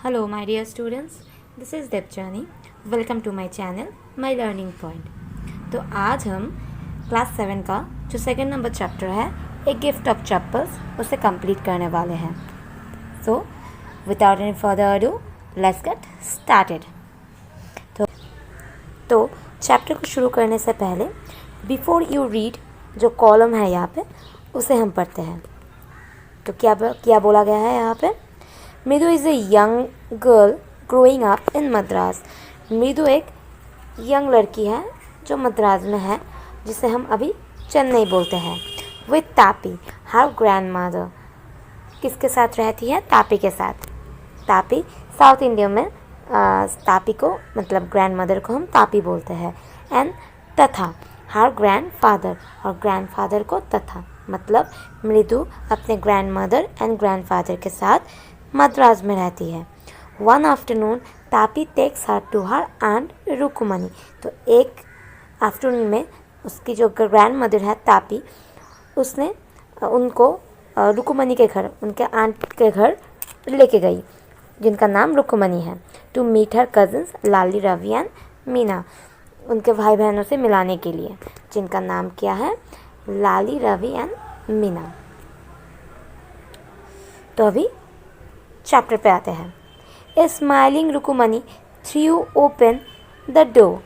Hello, my dear students. This is Debjani. Welcome to my channel, My Learning Point. तो आज हम class 7 का जो सेकंड नंबर चैप्टर है ए गिफ्ट ऑफ चप्पल्स उसे कंप्लीट करने वाले हैं. So without any further ado let's get started. तो चैप्टर को शुरू करने से पहले बिफोर यू रीड जो कॉलम है यहाँ पे उसे हम पढ़ते हैं. तो क्या बोला गया है यहाँ पे? मृदु is a young girl growing up in Madras. मृदु एक यंग लड़की है जो मद्रास में है, जिसे हम अभी चेन्नई बोलते हैं. With Tapi her grand mother. किसके साथ रहती है? तापी के साथ. तापी साउथ इंडिया में तापी को मतलब ग्रैंड मदर को हम तापी बोलते हैं. एंड तथा हर ग्रैंड फादर, और ग्रैंड फादर को तथा मतलब मृदु अपने grandmother and grandfather के साथ मद्रास में रहती है. वन आफ्टरनून तापी takes her to her aunt Rukmini. तो एक आफ्टरनून में उसकी जो ग्रैंड मदर है तापी, उसने उनको रुकुमनी के घर, उनके आंट के घर लेके गई, जिनका नाम रुकुमनी है. To meet her cousins Lali, Ravi and Meena. उनके भाई बहनों से मिलाने के लिए, जिनका नाम क्या है? लाली, रवि एंड मीना. तो अभी चैप्टर पे आते हैं. A smiling Rukmini threw open the door.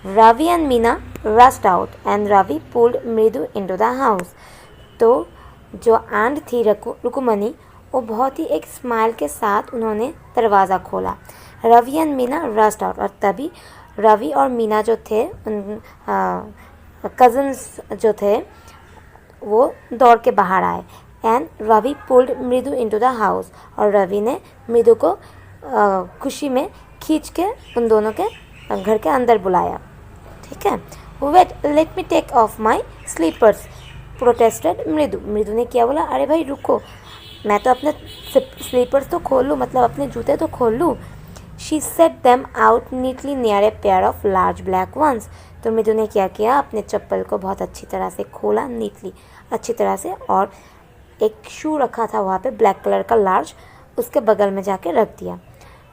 Ravi and Meena rushed out and Ravi pulled Mridu into the house. तो जो आंट थी रुकुमनी, वो बहुत ही एक स्माइल के साथ उन्होंने दरवाज़ा खोला. Ravi and Meena rushed out, और तभी रवि और मीना जो थे, कज़न्स जो थे, वो दौड़ के बाहर आए. And Ravi pulled Mridu into the house, और रवि ने मृदु को खुशी में खींच के उन दोनों के घर के अंदर बुलाया. ठीक है. Wait, let me take off my slippers, protested Mridu. Mridu ने क्या बोला? अरे भाई रुको, मैं तो अपने स्लीपर्स तो खोल लूँ, मतलब अपने जूते तो खोल लूँ. She set them out neatly near a pair of large black ones. तो मृदु ने क्या किया? अपने चप्पल को बहुत अच्छी तरह से खोला, नीटली अच्छी तरह से, और एक शू रखा था वहाँ पे ब्लैक कलर का लार्ज, उसके बगल में जाके रख दिया.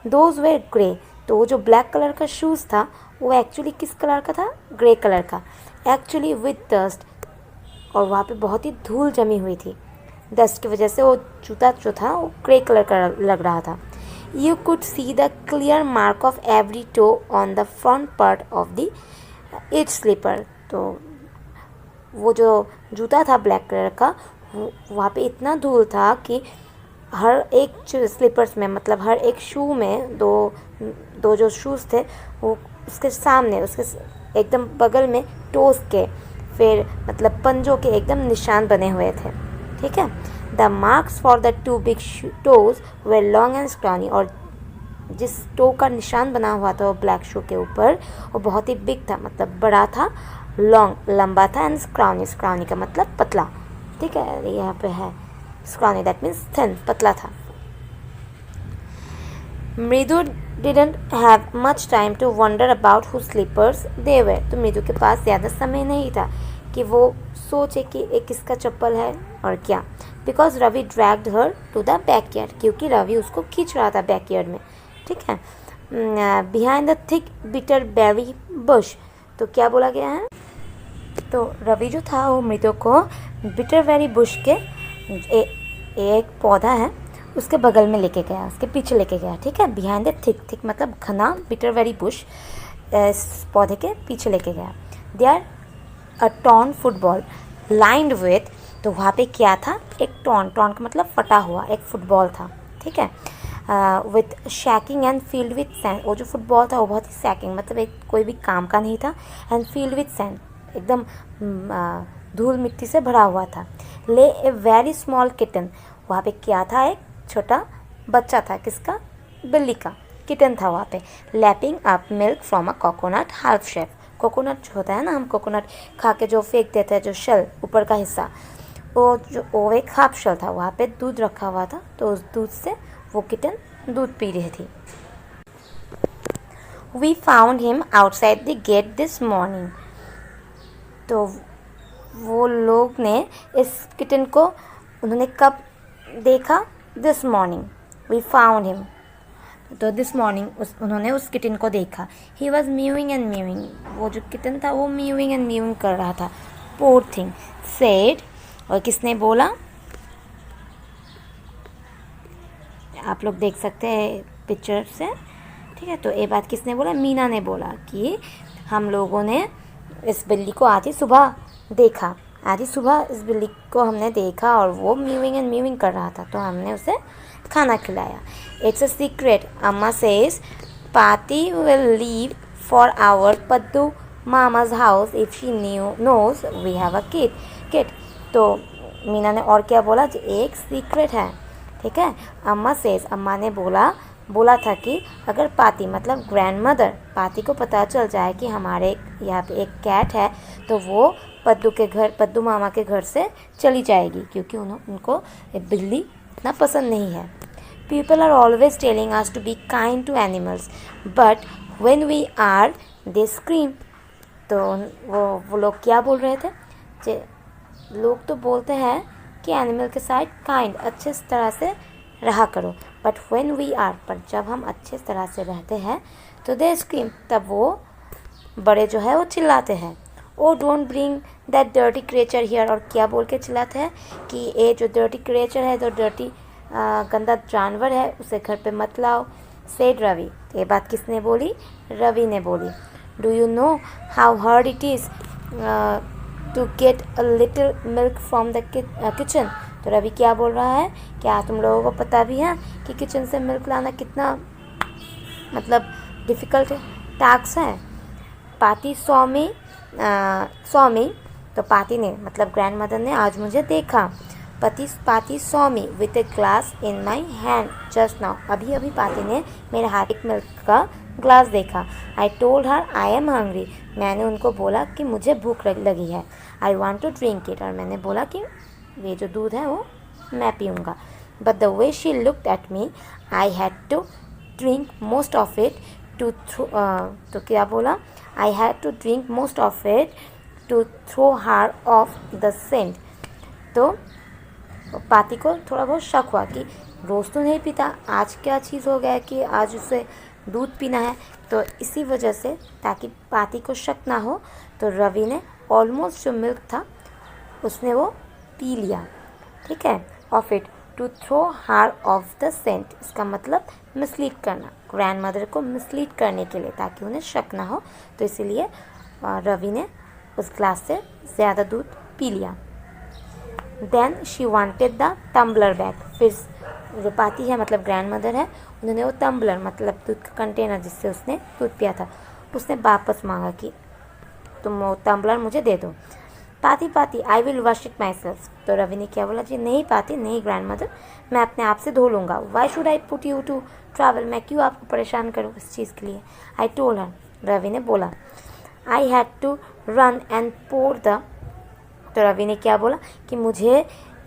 Those way grey. तो वो जो ब्लैक कलर का शूज़ था वो एक्चुअली किस कलर का था? ग्रे कलर का. एक्चुअली विथ डस्ट, और वहाँ पे बहुत ही धूल जमी हुई थी. डस्ट की वजह से वो जूता जो था वो ग्रे कलर का लग रहा था. You could see the clear mark of every toe on the front part of the each slipper. तो वो जो जूता था ब्लैक कलर का, वहाँ पे इतना धूल था कि हर एक स्लीपर्स में, मतलब हर एक शू में, दो जो शूज़ थे वो उसके सामने, उसके एकदम बगल में टोस के, फिर मतलब पंजों के एकदम निशान बने हुए थे. ठीक है. The marks for the two big toes way long and scrawny. और जिस टो का निशान बना हुआ था वो ब्लैक शू के ऊपर, वो बहुत ही बिग था, मतलब बड़ा था, लॉन्ग लंबा था, एंड स्क्रॉनी, स्क्रॉनी का मतलब पतला. ठीक है, यहाँ पे है स्क्रॉनी, दैट मीन्स थिन, पतला था. Mridu didn't have much time to wonder about who slippers they were. तो मृदु के पास ज़्यादा समय नहीं था कि वो सोचे कि एक किसका चप्पल है और क्या. Because Ravi dragged her to the backyard, क्योंकि रवि उसको खींच रहा था बैकयार्ड में. ठीक है. Behind the thick bitter berry bush. तो क्या बोला गया है? तो रवि जो था वो मृदु को बिटर बेरी बुश के एक पौधा है उसके बगल में लेके गया, उसके पीछे लेके गया. ठीक है. बिहाइंड द थिक, थिक मतलब घना, बिटर बेरी बुश इस पौधे के पीछे लेके गया. They are a torn football lined with. तो वहाँ पे क्या था? एक टॉर्न, टॉर्न का मतलब फटा हुआ एक फुटबॉल था. ठीक है. With shaking and field with sand. वो जो फुटबॉल था वो बहुत ही सैकिंग, मतलब एक कोई भी काम का नहीं था. एंड फील्ड विथ सैंड, एकदम धूल मिट्टी से भरा हुआ था. ले ए वेरी स्मॉल किटन. वहाँ पे क्या था? एक छोटा बच्चा था. किसका? बिल्ली का. किटन था वहाँ पे. Lapping up milk from a coconut half chef. Coconut जो होता है ना, हम कोकोनट खा के जो फेंक देते हैं, जो शेल ऊपर का हिस्सा, वो एक हाफ शेल था. वहाँ पे दूध रखा हुआ था, तो उस दूध से वो किटन दूध पी रही थी. We found him outside the gate this morning. तो वो लोग ने इस किटन को उन्होंने कब देखा? This morning. We found him, तो दिस मॉर्निंग उन्होंने उस किटन को देखा। He was mewing and mewing, वो जो किटन था वो म्यूइंग एंड म्यूइंग कर रहा था। पोर थिंग सेड, और किसने बोला, आप लोग देख सकते हैं पिक्चर से, ठीक है। तो ये बात किसने बोला, मीना ने बोला कि हम लोगों ने इस बिल्ली को आज ही सुबह देखा, आज ही सुबह इस बिल्ली को हमने देखा और वो म्यूइंग एंड म्यूइंग कर रहा था, तो हमने उसे खाना खिलाया। It's a secret, Amma says Paati will leave for our Paddu Mama's house if she knows we have a kid. तो मीना ने और क्या बोला, जो एक सीक्रेट है, ठीक है। अम्मा सेज, अम्मा ने बोला था कि अगर पाती मतलब ग्रैंड मदर, पाती को पता चल जाए कि हमारे यहाँ पे एक कैट है, तो वो पद्दू मामा के घर से चली जाएगी, क्योंकि उनको बिल्ली इतना पसंद नहीं है। People are always telling us to be kind to animals but when we are they scream. तो वो लोग क्या बोल रहे थे, लोग तो बोलते हैं कि एनिमल के साथ काइंड अच्छे तरह से रहा करो, बट व्हेन वी आर, पर जब हम अच्छे तरह से रहते हैं तो दे स्क्रीम, तब वो बड़े जो है वो चिल्लाते हैं। Oh don't bring that dirty creature here, और क्या बोल के चिल्लाते हैं कि ये जो डर्टी क्रिएचर है, जो डर्टी गंदा जानवर है, उसे घर पे मत लाओ। सेड रवि, ये बात किसने बोली, रवि ने बोली। Do you know how hard it is to get a little milk from the kitchen. तो रवि क्या बोल रहा है, क्या तुम लोगों को पता भी है कि किचन से मिल्क लाना कितना मतलब डिफ़िकल्ट टास्क है। पाती सॉ मी, तो पाती ने मतलब ग्रैंड मदर ने आज मुझे देखा। पाती saw me with a glass in my hand just now, अभी अभी पाती ने मेरे हाथ एक मिल्क का ग्लास देखा। I told her I am hungry, मैंने उनको बोला कि मुझे भूख लगी है। I want to drink it, और मैंने बोला कि ये जो दूध है वो मैं पीऊँगा। But the way she looked at me I had to drink most of it तो क्या बोला, I had to drink most of it to throw her off the scent. तो पाती को थोड़ा बहुत शक हुआ कि रोज़ तो नहीं पीता, आज क्या चीज़ हो गया है कि आज उसे दूध पीना है। तो इसी वजह से, ताकि पाती को शक ना हो, तो रवि ने ऑलमोस्ट जो मिल्क था उसने वो पी लिया, ठीक है। Of it to throw her off the Saint, इसका मतलब मिसलीड करना, ग्रैंड मदर को मिसलीड करने के लिए, ताकि उन्हें शक ना हो। तो इसीलिए रवि ने उस ग्लास से ज़्यादा दूध पी लिया। Then she wanted the tumbler back, फिर जो पाती है मतलब ग्रैंड मदर है, उन्होंने वो टम्बलर मतलब दूध का कंटेनर जिससे उसने दूध पिया था, उसने वापस मांगा कि तुम वो टम्बलर मुझे दे दो। पाती I will wash it my self, तो रवि ने क्या बोला, जी नहीं पाती, नहीं ग्रैंड मदर, मैं अपने आप से धो लूँगा। Why should I put you to trouble, मैं क्यों आपको परेशान करूँ इस चीज़ के लिए। आई टोल्ड हर, रवि ने बोला। I had to run and pour the, तो रवि ने क्या बोला कि मुझे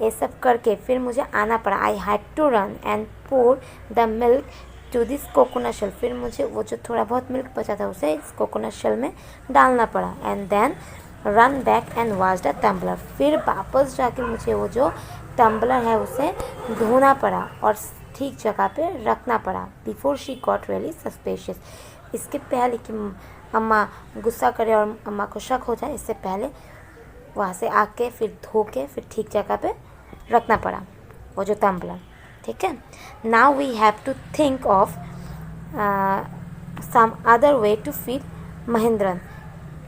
ये सब करके फिर मुझे आना पड़ा। I had to run and pour the milk to this coconut shell, फिर मुझे वो जो थोड़ा बहुत मिल्क बचा था उसे इस कोकोनट शेल में डालना पड़ा। And then run back and wash the tumbler, फिर वापस जाकर मुझे वो जो टम्बलर है उसे धोना पड़ा और ठीक जगह पे रखना पड़ा। Before she got really suspicious, इसके पहले कि अम्मा गुस्सा करे और अम्मा को शक हो जाए, इससे पहले वहाँ से आके फिर धो के फिर ठीक जगह पे रखना पड़ा वो जो टम्बलर, ठीक है। Now we have to think of some other way to feed Mahendran.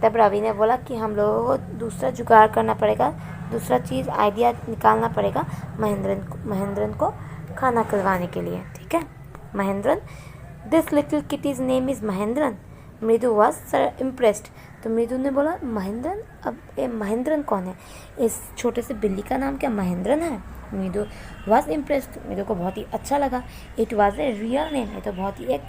तब रवि ने बोला कि हम लोगों को दूसरा जुगाड़ करना पड़ेगा, दूसरा चीज़ आइडिया निकालना पड़ेगा महेंद्रन को खाना खिलवाने के लिए, ठीक है। Mahendran, this little kitties name is Mahendran. मृदु वॉज सर इम्प्रेस्ड, तो मृदु ने बोला महेंद्रन, अब ये महेंद्रन कौन है, इस छोटे से बिल्ली का नाम क्या महेंद्रन है। मृदु वॉज इम्प्रेस्ड, मृदु को बहुत ही अच्छा लगा। It was a real name, ये तो बहुत ही एक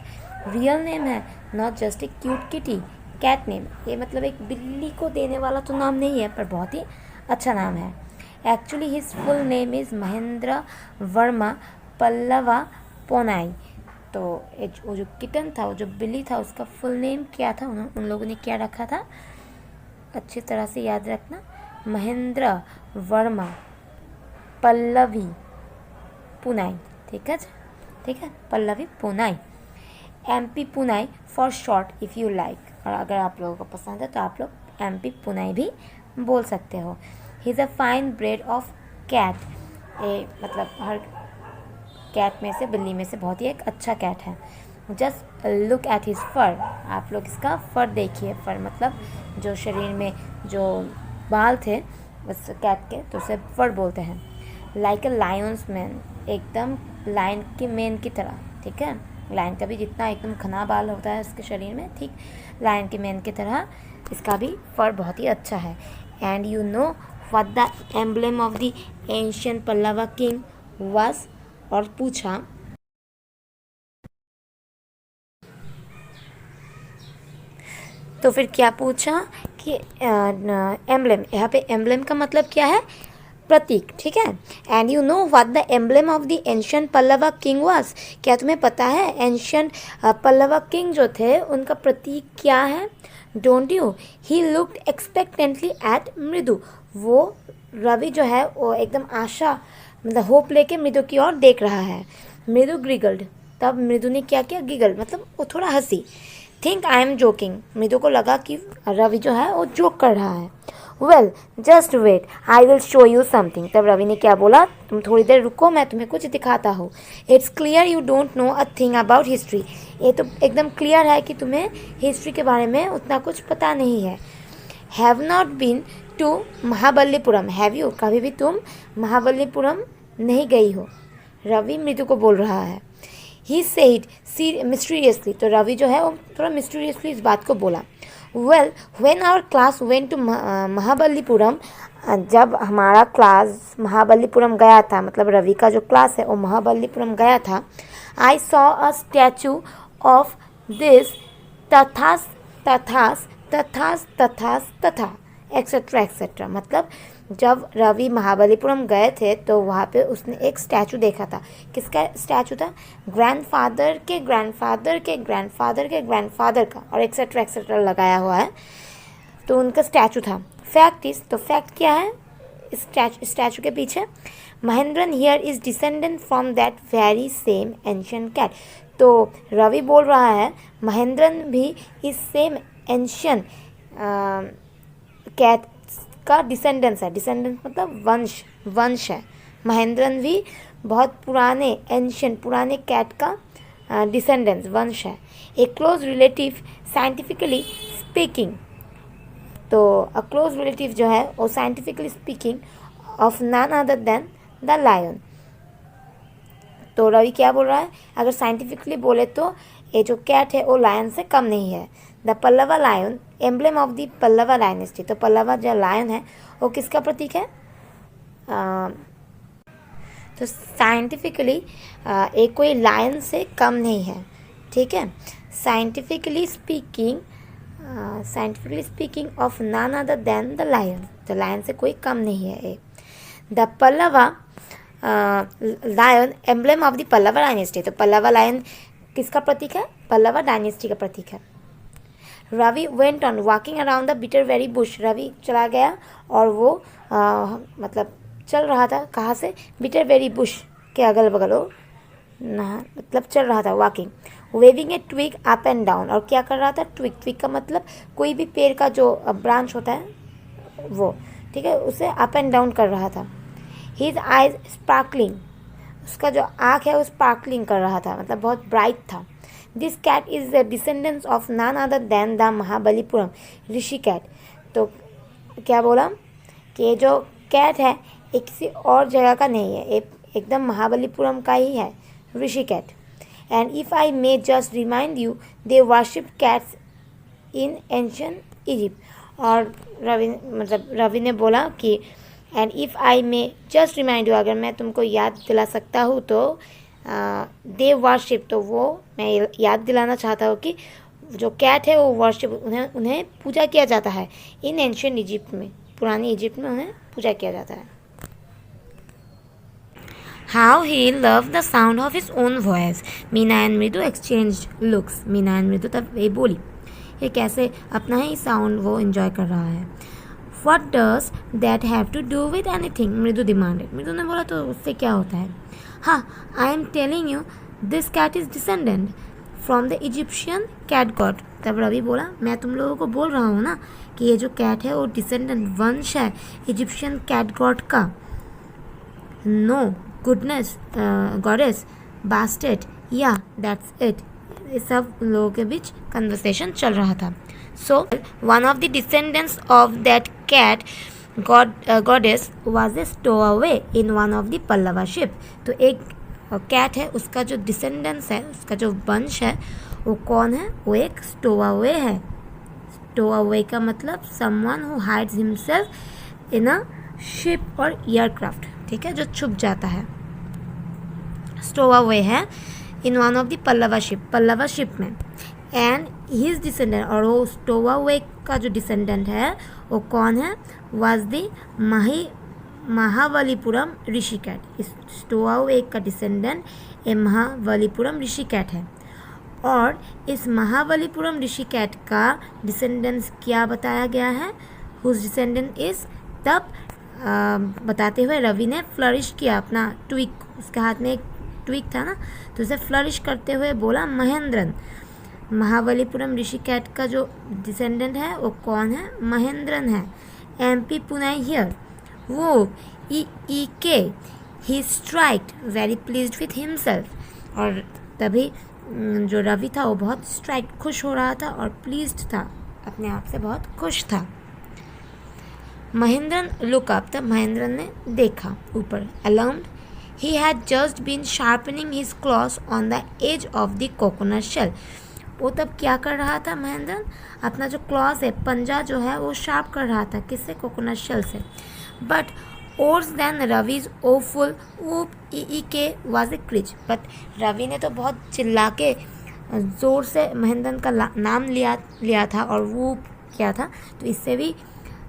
रियल नेम है, not just a cute kitty cat name, ये मतलब एक बिल्ली को देने वाला तो नाम नहीं है, पर बहुत ही अच्छा नाम है। Actually his full name is Mahendra Varma Pallava Ponai. तो वो जो किटन था, वो जो बिल्ली था, उसका फुल नेम क्या था, उन लोगों ने क्या रखा था, अच्छी तरह से याद रखना, महेंद्र वर्मा पल्लवी पुनाई, ठीक है, Pallavi पुनाई। MP पुनाई for short if you like, और अगर आप लोगों को पसंद है तो आप लोग MP पुनाई भी बोल सकते हो। He is a fine breed of cat, मतलब हर कैट में से, बिल्ली में से बहुत ही एक अच्छा कैट है। जस्ट लुक एट हिज फर, आप लोग इसका फर देखिए। फर मतलब जो शरीर में जो बाल थे उस कैट के, तो उसे फर बोलते हैं। लाइक अ लायंस मैन, एकदम लायन के मैन की तरह, ठीक है। लायन का भी जितना एकदम घना बाल होता है उसके शरीर में, ठीक लायन के मैन की तरह इसका भी फर बहुत ही अच्छा है। And you know what the emblem of the ancient Pallava king was, और पूछा तो फिर क्या पूछा कि एम्ब्लेम, यहाँ पे एम्ब्लेम का मतलब क्या है, प्रतीक, ठीक है। And you know what the emblem of the ancient Pallava king was, क्या तुम्हें पता है एंशियंट पल्लवा किंग जो थे उनका प्रतीक क्या है। Don't you, he looked expectantly at Mridu, वो रवि जो है वो एकदम आशा मतलब होप लेके मृदु की ओर देख रहा है। मृदु ग्रिगल्ड, तब मृदु ने क्या किया, गिगल मतलब वो थोड़ा हंसी। थिंक आई एम जोकिंग, मृदु को लगा कि रवि जो है वो जोक कर रहा है। Well just wait I will show you something, तब रवि ने क्या बोला, तुम थोड़ी देर रुको मैं तुम्हें कुछ दिखाता हूँ। It's clear you don't know a thing about history, ये तो एकदम क्लियर है कि तुम्हें हिस्ट्री के बारे में उतना कुछ पता नहीं है। Have not been to Mahabalipuram, have you, कभी भी तुम महाबलीपुरम नहीं गई हो, रवि मृदु को बोल रहा है। ही सेड मिस्टीरियसली, तो रवि जो है वो थोड़ा मिस्टीरियसली इस बात को बोला। Well when our class went to Mahabalipuram, जब हमारा क्लास महाबलीपुरम गया था, मतलब रवि का जो क्लास है वो महाबलीपुरम गया था। I saw a statue of this तथास तथास तथास तथास तथा एक्सेट्रा एक्सेट्रा, मतलब जब रवि महाबलीपुरम गए थे तो वहाँ पे उसने एक स्टैचू देखा था। किसका स्टैचू था, ग्रैंडफादर के ग्रैंडफादर के ग्रैंडफादर के ग्रैंडफादर का, और एक्सेट्रा एक्सेट्रा लगाया हुआ है, तो उनका स्टैचू था। फैक्ट इज, तो फैक्ट क्या है स्टैचू के पीछे, Mahendran here is descendant from that very same ancient cat, तो रवि बोल रहा है महेंद्रन भी इस सेम एंशियंट कैट का डिसेंडेंस है। डिसेंडेंस मतलब वंश है। महेंद्रन भी बहुत पुराने एंशियंट पुराने कैट का डिसेंडेंस वंश है। A close relative scientifically speaking, तो अ क्लोज रिलेटिव जो है वो scientifically speaking of none other than the lion, तो रवि क्या बोल रहा है, अगर साइंटिफिकली बोले तो ये जो कैट है वो लायन से कम नहीं है। The Pallava lion emblem of the Pallava dynasty, तो पल्लवा जो लायन है वो किसका प्रतीक है, तो साइंटिफिकली एक कोई लायन से कम नहीं है, ठीक है। Scientifically speaking of none other than the lion, तो लायन से कोई कम नहीं है ये। The Pallava lion emblem of the Pallava dynasty, तो पल्लवा लायन किसका प्रतीक है, पल्लवा डायनेस्टी का प्रतीक है। Ravi went on walking around the bitterberry bush, Ravi चला गया और वो मतलब चल रहा था, कहाँ से, बिटरबेरी बुश के अगल बगल, वो मतलब चल रहा था walking. Waving a twig up and down, और क्या कर रहा था, ट्विग का मतलब कोई भी पेड़ का जो ब्रांच होता है वो, ठीक है, उसे अप एंड डाउन कर रहा था। हिज आइज स्पार्कलिंग, उसका जो आँख है वो स्पार्कलिंग कर रहा था, मतलब बहुत ब्राइट था। This cat is the descendants of none other than the Mahabalipuram Rishi cat, तो क्या बोला कि ये जो कैट है ये किसी और जगह का नहीं है, एकदम महाबलीपुरम का ही है, Rishi cat. And if I may just remind you they worship cats in ancient Egypt, और रवि ने बोला कि and if I may just remind you, अगर मैं तुमको याद दिला सकता हूँ तो दे वर्शिप, तो वो मैं याद दिलाना चाहता हूँ कि जो कैट है वो वर्शिप, उन्हें पूजा किया जाता है इन एंशियंट इजिप्ट में, पुरानी इजिप्ट में उन्हें पूजा किया जाता है। How he love the sound of his own voice, Meena and मृदु एक्सचेंज लुक्स, मीना एंड मृदु तब ये बोली, ये कैसे अपना ही साउंड वो एंजॉय कर रहा है। What does that have to do with anything? मृदु डिमांडेड, मृदु ने बोला तो उससे क्या होता है। हाँ, I am telling you this cat is descendant from the Egyptian cat god. तब रवि बोला मैं तुम लोगों को बोल रहा हूँ ना कि ये जो कैट है वो डिसेंडेंट वंश है इजिप्शियन कैट गॉड का। No goodness goddess Bastet yeah that's it. ये सब लोगों के बीच कन्वर्सेशन चल रहा था। So one of the descendants of that cat goddess was a stowaway in one of the Pallava ship. तो एक कैट है उसका जो डिसेंडेंट्स है उसका जो वंश है वो कौन है? वो एक स्टोअवे है। स्टोअवे का मतलब someone who hides himself in a ship और एयरक्राफ्ट, ठीक है, जो छुप जाता है। स्टोअवे है in one of the Pallava ship में। एंड हिज डिसेंडेंट, और वो स्टोअवे का जो डिसेंडेंट है वो कौन है? Was the Mahabalipuram Rishi cat. इस स्टोअवे का descendant a Mahabalipuram Rishi cat है। और इस महाबलीपुरम ऋषि कैट का डिसेंडेंट्स क्या बताया गया है? Whose descendant is. तब बताते हुए रवि ने फ्लरिश किया अपना ट्विक, उसके हाथ में एक ट्विक था ना, तो उसे फ्लरिश करते हुए बोला महेंद्रन। महाबलीपुरम ऋषि कैट का जो डिसेंडेंट है वो कौन है? महेंद्रन है। MP पुनाई हियर वो ई के he strutted very pleased with himself. और तभी जो रवि था वो बहुत स्ट्राइक खुश हो रहा था और प्लीज्ड था, अपने आप से बहुत खुश था। महेंद्रन लुक अप, तब महेंद्रन ने देखा ऊपर। Alarmed he had just been sharpening his claws on the edge of the coconut shell। वो तब क्या कर रहा था महेंद्रन? अपना जो क्लॉज है, पंजा जो है वो शार्प कर रहा था। किससे? कोकोनट शेल से। But worse than रवि's awful whoop के was a क्रिच। बट रवि ने तो बहुत चिल्ला के ज़ोर से महेंद्रन का नाम लिया था और वूप किया था, तो इससे भी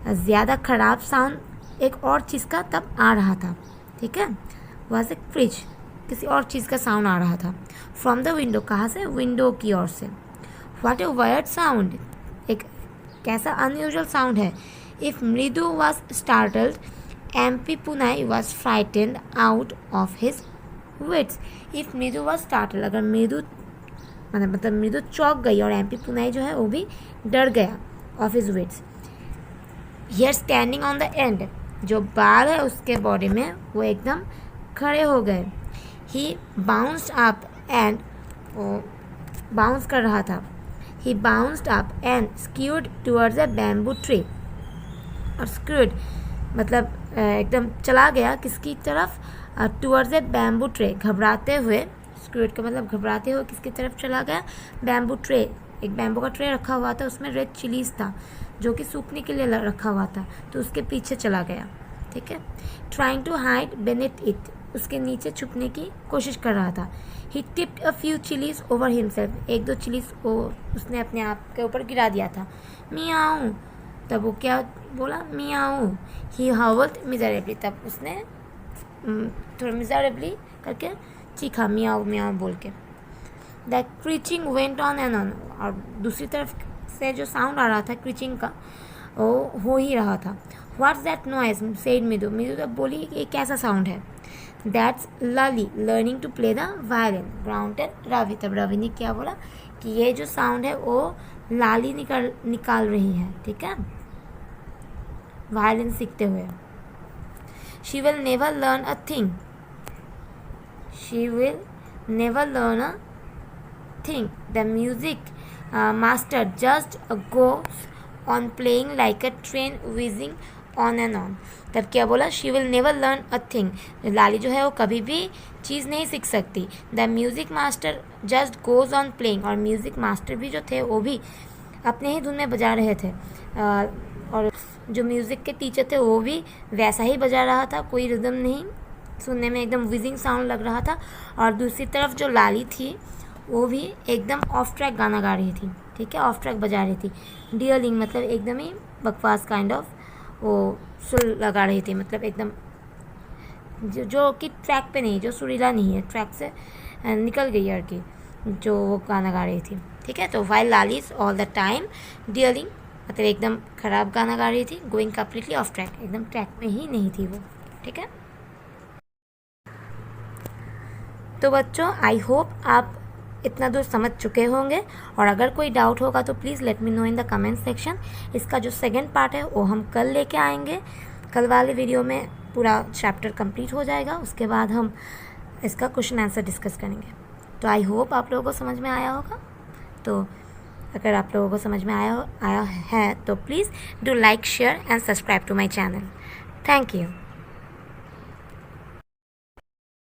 ज़्यादा ख़राब साउंड एक और चीज़ का तब आ रहा था, ठीक है, वाज ए क्रिच, किसी और चीज़ का साउंड आ रहा था। फ्रॉम द विंडो, कहाँ से? विंडो की ओर से। व्हाट ए वायर्ड साउंड, एक कैसा अनयूजुअल साउंड है। If Mridu was startled MP Punai was frightened out of his wits. If Mridu was startled, अगर मृदु मतलब मृदु चौंक गई और MP पुनाई जो है वो भी डर गया of his wits. Here standing on the end, जो बाल है उसके बॉडी में वो एकदम खड़े हो गए। He bounced up and, bounce कर रहा था। He bounced up and skewed towards a bamboo tree. और स्क्यूड मतलब एकदम चला गया किसकी तरफ? टूवर्ड्स अ बैम्बू ट्रे, घबराते हुए। स्क्यूड का मतलब घबराते हुए किसकी तरफ चला गया? बैम्बू ट्रे, एक बैम्बू का ट्रे रखा हुआ था, उसमें रेड चिलीज था जो कि सूखने के लिए रखा हुआ था, तो उसके पीछे चला गया, ठीक है। Trying to hide beneath it, उसके नीचे छुपने की कोशिश कर रहा था। He tipped a few chillies over himself, एक दो चिलीज उसने अपने आप के ऊपर गिरा दिया था। मियाऊ, तब वो क्या बोला? मियाऊ। ही हाउल्ड मिजरेबली, तब उसने थोड़ा मिजरेबली करके चीखा, मियाऊ मियाऊ बोल के। The screeching went on and on, और दूसरी तरफ से जो साउंड आ रहा था क्रीचिंग का वो हो ही रहा था। व्हाट्स दैट नॉइज सेड मृदु, मृदु तब बोली ये कैसा साउंड है? That's Lali learning to play the violin, grounded Ravi. तब रवि ने क्या बोला कि ये जो साउंड है वो लाली निकाल रही है, ठीक है, वायलिन सीखते हुए। She will never learn a thing, she will never learn a thing, the music master just goes on playing like a train whizzing on and on। तब क्या बोला? she will never learn a thing, लाली जो है वो कभी भी चीज़ नहीं सीख सकती। the music master just goes on playing, और म्यूज़िक मास्टर भी जो थे वो भी अपने ही धुन में बजा रहे थे, और जो म्यूज़िक के टीचर थे वो भी वैसा ही बजा रहा था, कोई रिदम नहीं, सुनने में एकदम विजिंग साउंड लग रहा था। और दूसरी तरफ जो लाली थी वो भी एकदम ऑफ ट्रैक गाना गा रही थी, ठीक है, ऑफ ट्रैक बजा रही थी। डियलिंग मतलब एकदम ही बकवास काइंड ऑफ वो सुर लगा रही थी, मतलब एकदम जो कि ट्रैक पे नहीं, जो सुरीला नहीं है, ट्रैक से निकल गई है की जो वो गाना गा रही थी, ठीक है। तो while Lali all the time yodelling मतलब एकदम ख़राब गाना गा रही थी, गोइंग कम्प्लीटली ऑफ ट्रैक, एकदम ट्रैक में ही नहीं थी वो, ठीक है। तो बच्चों आई होप आप इतना दूर समझ चुके होंगे। और अगर कोई डाउट होगा तो please let me know in the comment section. इसका जो सेकंड पार्ट है वो हम कल लेके आएंगे। कल वाले वीडियो में पूरा चैप्टर कंप्लीट हो जाएगा, उसके बाद हम इसका क्वेश्चन आंसर डिस्कस करेंगे। तो आई होप आप लोगों को समझ में आया होगा। तो अगर आप लोगों को समझ में आया है तो please do like, share and subscribe to my channel. Thank you.